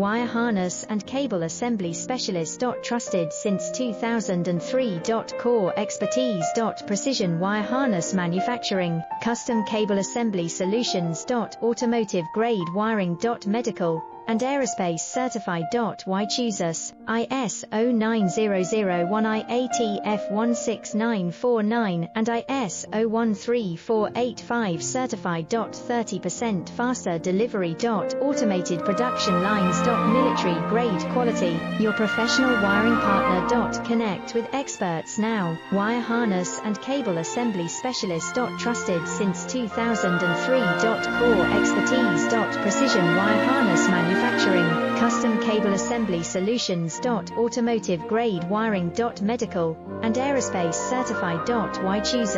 Wire harness and cable assembly specialist. Trusted since 2003. Core expertise. Precision wire harness manufacturing, custom cable assembly solutions. Automotive grade wiring. Medical and aerospace certified. Why choose us? ISO 9001 IATF 16949 and ISO 13485 certified. 30% faster delivery. Automated production lines. Military grade quality, your professional wiring partner. Connect with experts now. Wire harness and cable assembly specialist. Trusted since 2003. Core expertise. Precision wire harness manufacturing, custom cable assembly solutions. Automotive grade wiring. Medical and aerospace certified. Why choose us?